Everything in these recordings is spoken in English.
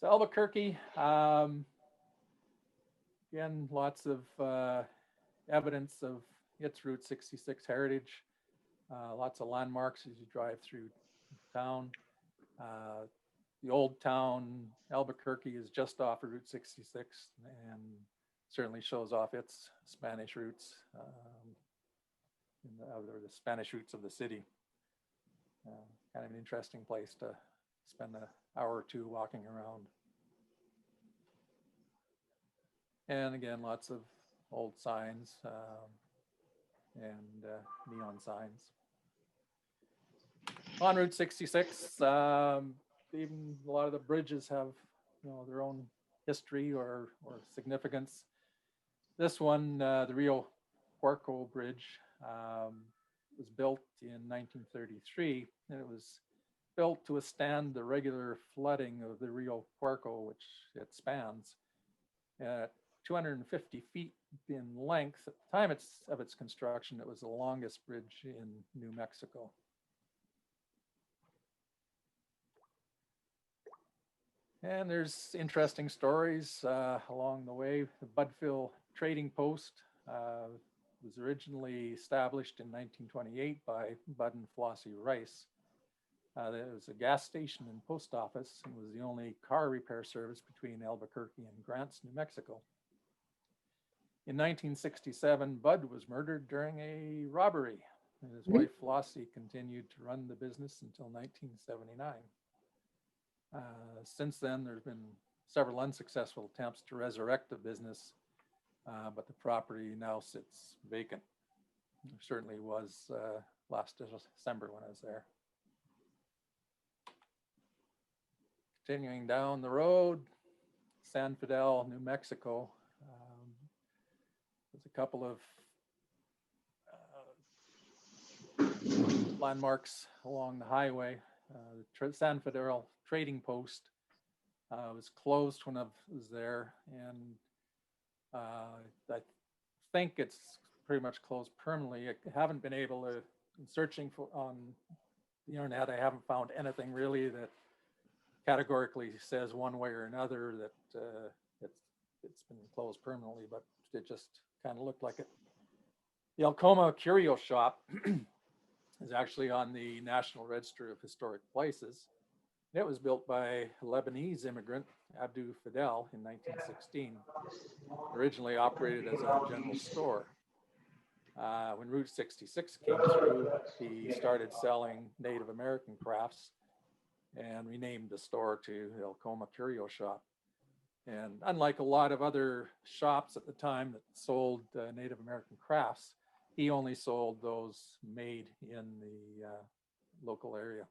So Albuquerque, again, lots of evidence of its Route 66 heritage. Lots of landmarks as you drive through town. Uh, the old town, Albuquerque, is just off of Route 66 and certainly shows off its Spanish roots, or the Spanish roots of the city. Kind of an interesting place to spend an hour or two walking around. And again, lots of old signs and neon signs. On Route 66, even a lot of the bridges have, their own history or significance. This one, the Rio Puerco Bridge, was built in 1933, and it was built to withstand the regular flooding of the Rio Puerco, which it spans. At 250 feet in length, at the time of its construction, it was the longest bridge in New Mexico. And there's interesting stories along the way. The Budville Trading Post was originally established in 1928 by Bud and Flossie Rice. There was a gas station and post office and was the only car repair service between Albuquerque and Grants, New Mexico. In 1967, Bud was murdered during a robbery, and his wife Flossie continued to run the business until 1979. Since then, there's been several unsuccessful attempts to resurrect the business, but the property now sits vacant. There certainly was last December when I was there. Continuing down the road, San Fidel, New Mexico. There's a couple of landmarks along the highway. The San Fidel Trading Post was closed when I was there, and I think it's pretty much closed permanently. I haven't been able to, in searching for on the internet, I haven't found anything really that categorically says one way or another that it's been closed permanently, but it just kind of looked like it. The Alcoma Curio Shop is actually on the National Register of Historic Places. It was built by a Lebanese immigrant, Abdou Fidel, in 1916. Originally operated as a general store. When Route 66 came through, he started selling Native American crafts and renamed the store to the Alcoma Curio Shop. And unlike a lot of other shops at the time that sold Native American crafts, he only sold those made in the local area.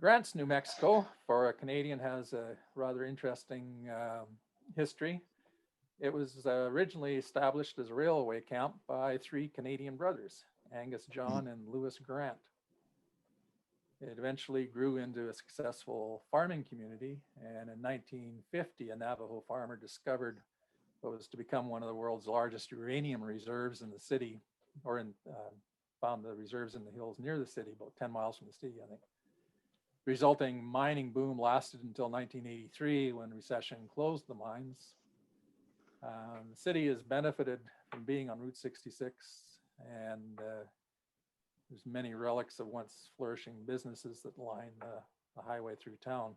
Grants, New Mexico, for a Canadian, has a rather interesting history. It was originally established as a railway camp by three Canadian brothers, Angus, John, and Lewis Grant. It eventually grew into a successful farming community, and in 1950, a Navajo farmer discovered what was to become one of the world's largest uranium reserves in the city, or found the reserves in the hills near the city, about 10 miles from the city, I think. Resulting mining boom lasted until 1983, when recession closed the mines. The city has benefited from being on Route 66, and there's many relics of once flourishing businesses that line the highway through town.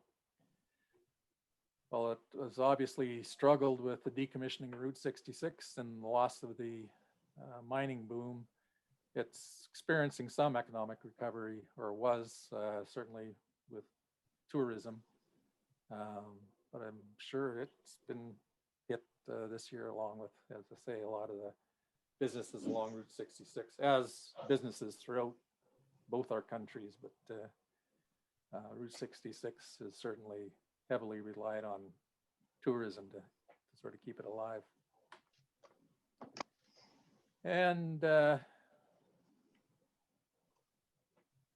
Well, it was obviously struggled with the decommissioning of Route 66 and the loss of the mining boom. It's experiencing some economic recovery, or was certainly with tourism, but I'm sure it's been hit this year, along with, as I say, a lot of the businesses along Route 66, as businesses throughout both our countries, but Route 66 is certainly heavily relied on tourism to sort of keep it alive. And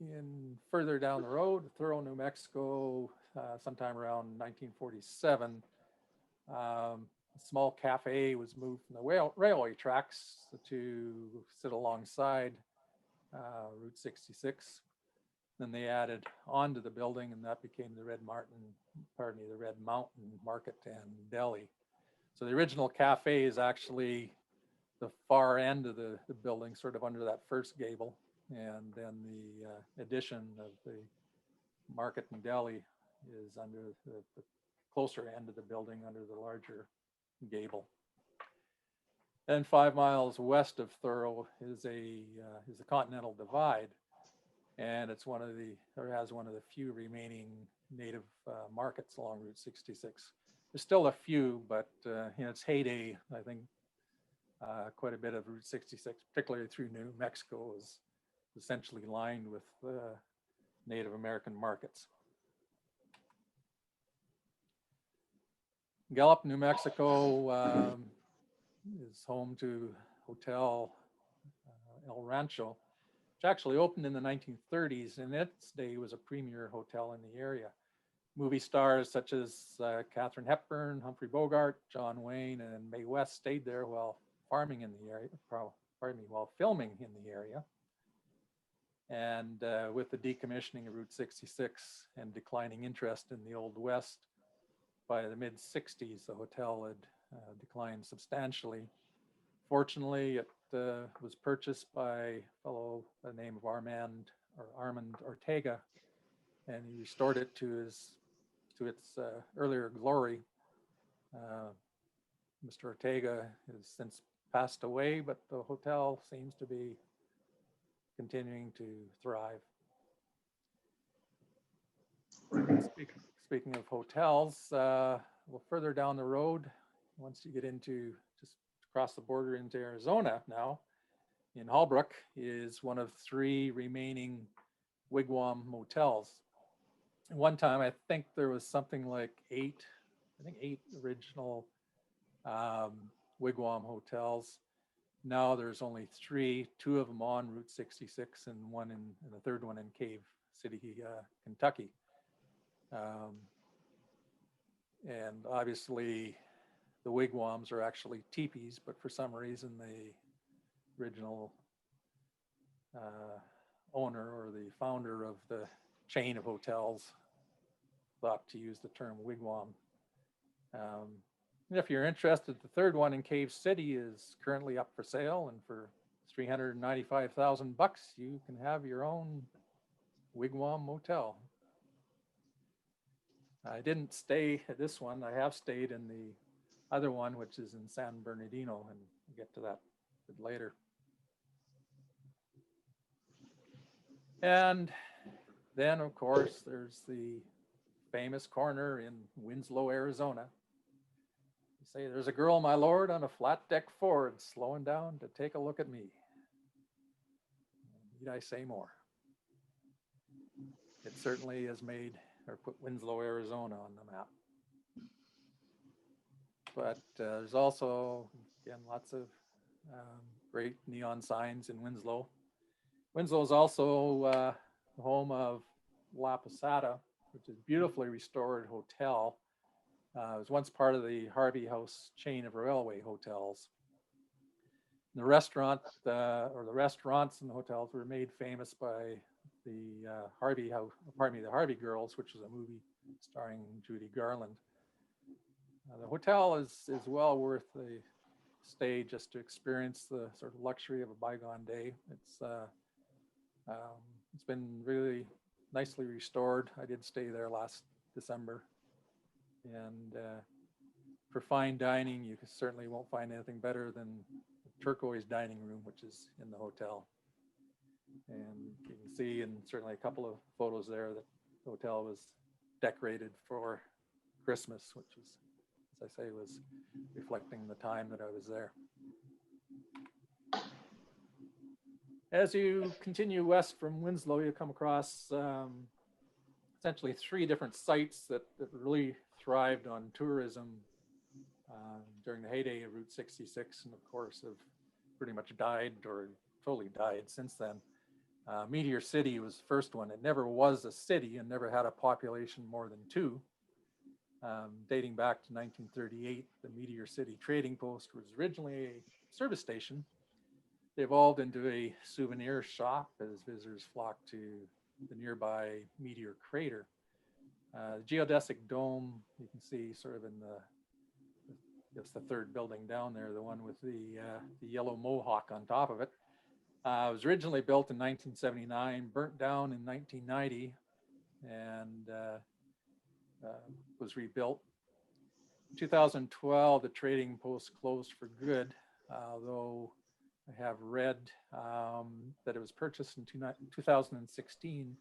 in further down the road, Thorough, New Mexico, sometime around 1947, a small cafe was moved from the railway tracks to sit alongside Route 66. Then they added onto the building, and that became the Red Mountain Market and Deli. So the original cafe is actually the far end of the building, sort of under that first gable. And then the addition of the market and deli is under the closer end of the building, under the larger gable. Then 5 miles west of Thurrow is the Continental Divide, and it's has one of the few remaining native markets along Route 66. There's still a few, but in its heyday, I think quite a bit of Route 66, particularly through New Mexico, is essentially lined with Native American markets. Gallup, New Mexico is home to Hotel El Rancho, which actually opened in the 1930s, and its day was a premier hotel in the area. Movie stars such as Katharine Hepburn, Humphrey Bogart, John Wayne, and Mae West stayed there while filming in the area. And with the decommissioning of Route 66 and declining interest in the Old West, by the mid-60s, the hotel had declined substantially. Fortunately, it was purchased by a fellow by the name of Armand Ortega, and he restored it to its earlier glory. Mr. Ortega has since passed away, but the hotel seems to be continuing to thrive. Speaking of hotels, well, further down the road, once you get into just across the border into Arizona now, in Holbrook is one of 3 remaining wigwam motels. At one time, I think there was something like 8 original wigwam hotels. Now there's only 3, 2 of them on Route 66 and the third one in Cave City, Kentucky. And obviously the wigwams are actually teepees, but for some reason the original owner or the founder of the chain of hotels thought to use the term wigwam. If you're interested, the third one in Cave City is currently up for sale, and for $395,000, you can have your own wigwam motel. I didn't stay at this one. I have stayed in the other one, which is in San Bernardino, and we'll get to that a bit later. And then, of course, there's the famous corner in Winslow, Arizona. You say, "There's a girl, my lord, on a flat deck Ford, slowing down to take a look at me." Need I say more? It certainly has made or put Winslow, Arizona on the map. But there's also, again, lots of great neon signs in Winslow. Winslow is also the home of La Posada, which is a beautifully restored hotel. It was once part of the Harvey House chain of railway hotels. The restaurant or the restaurants and the hotels were made famous by the Harvey Girls, which was a movie starring Judy Garland. The hotel is well worth the stay just to experience the sort of luxury of a bygone day. It's been really nicely restored. I did stay there last December, and for fine dining, you certainly won't find anything better than the turquoise dining room, which is in the hotel. And you can see, and certainly a couple of photos there, that the hotel was decorated for Christmas, which was, as I say, was reflecting the time that I was there. As you continue west from Winslow, you come across essentially 3 different sites that really thrived on tourism during the heyday of Route 66, and of course have pretty much died or totally died since then. Meteor City was the first one. It never was a city and never had a population more than 2. Dating back to 1938, the Meteor City Trading Post was originally a service station. It evolved into a souvenir shop as visitors flocked to the nearby meteor crater. Geodesic dome, you can see sort of in it's the third building down there, the one with the yellow mohawk on top of it. It was originally built in 1979, burnt down in 1990, and was rebuilt. In 2012, the trading post closed for good, although I have read that it was purchased in 2016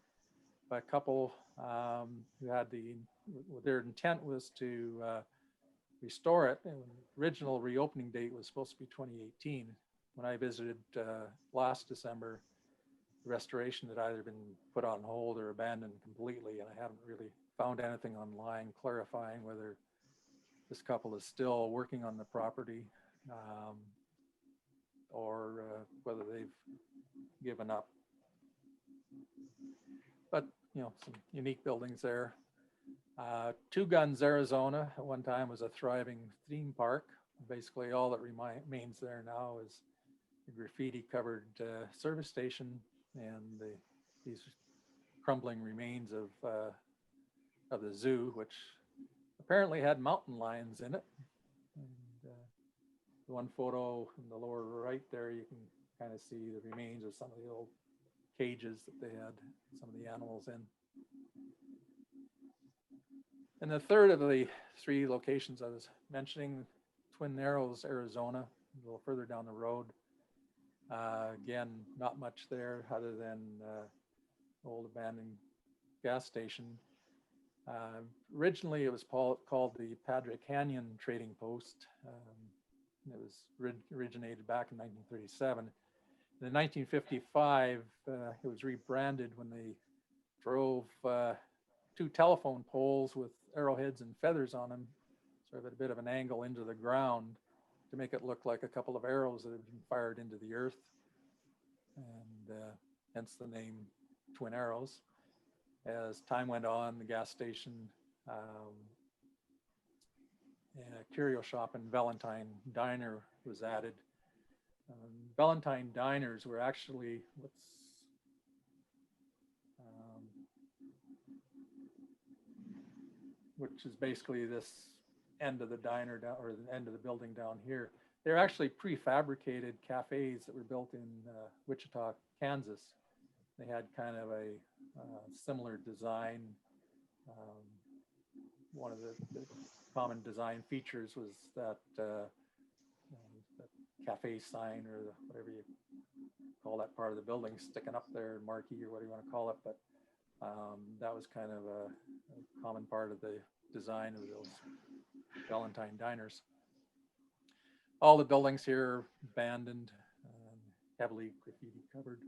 by a couple who had their intent was to restore it. And the original reopening date was supposed to be 2018. When I visited last December, the restoration had either been put on hold or abandoned completely, and I haven't really found anything online clarifying whether this couple is still working on the property or whether they've given up. But, you know, some unique buildings there. Two Guns, Arizona, at one time was a thriving theme park. Basically, all that remains there now is a graffiti-covered service station and these crumbling remains of the zoo, which apparently had mountain lions in it. And the one photo in the lower right there, you can kind of see the remains of some of the old cages that they had some of the animals in. And the third of the three locations I was mentioning, Twin Narrows, Arizona, a little further down the road. Again, not much there other than old abandoned gas station. Originally, it was called the Padre Canyon Trading Post. It was originated back in 1937. In 1955, it was rebranded when they drove two telephone poles with arrowheads and feathers on them, sort of at a bit of an angle into the ground to make it look like a couple of arrows that had been fired into the earth, and hence the name Twin Arrows. As time went on, the gas station and a curio shop and Valentine Diner was added. Valentine Diners were actually which is basically this end of the diner down, or the end of the building down here. They're actually prefabricated cafes that were built in Wichita, Kansas. They had kind of a similar design. One of the common design features was that cafe sign, or whatever you call that part of the building, sticking up there, marquee or whatever you want to call it. But that was kind of a common part of the design of those Valentine Diners. All the buildings here are abandoned, heavily graffiti covered.